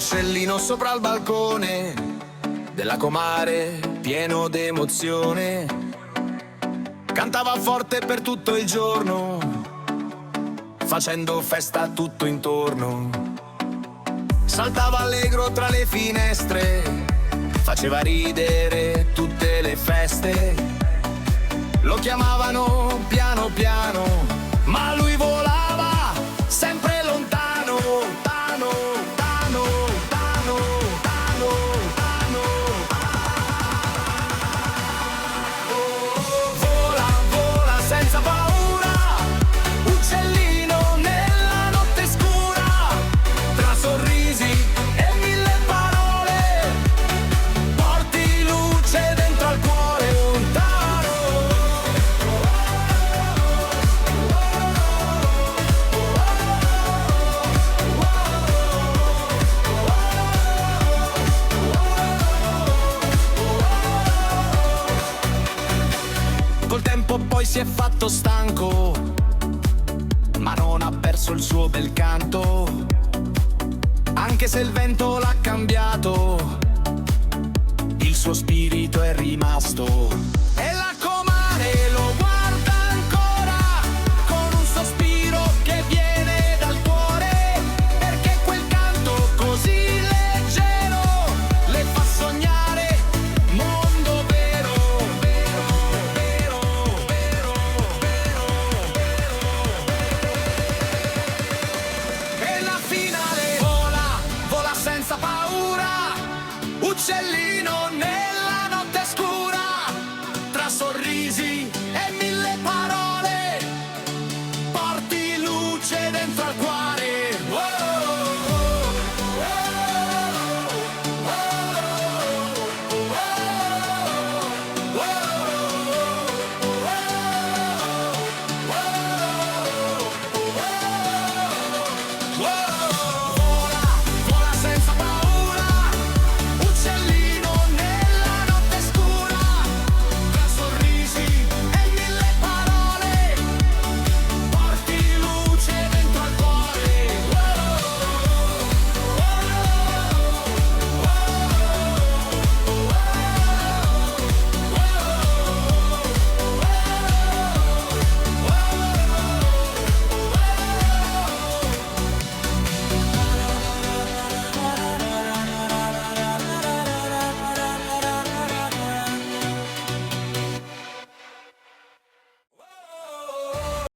uccellino sopra il balcone della comare, pieno d'emozione, cantava forte per tutto il giorno, facendo festa tutto intorno. Saltava allegro tra le finestre, faceva ridere tutte le feste. Lo chiamavano piano piano, ma lui volava sempre lontano, lontano, lontano, lontano, lontano, lontano. Vola, vola senza paura, uccellino nella notte scura, tra sorrisi e mille parole, porti luce dentro al cuore lontano. Col tempo poi si è fatto stanco, ma non ha perso il suo bel canto, anche se il vento l'ha cambiato, il suo spirito è rimasto. E la comare lo guarda ancora con un sospiro che viene dal cuore, perché quel canto così leggero le fa sognare mondo vero, vero, vero, vero, vero, vero. E la finale vola, vola senza paura, uccellino nella notte scura, tra sorrisi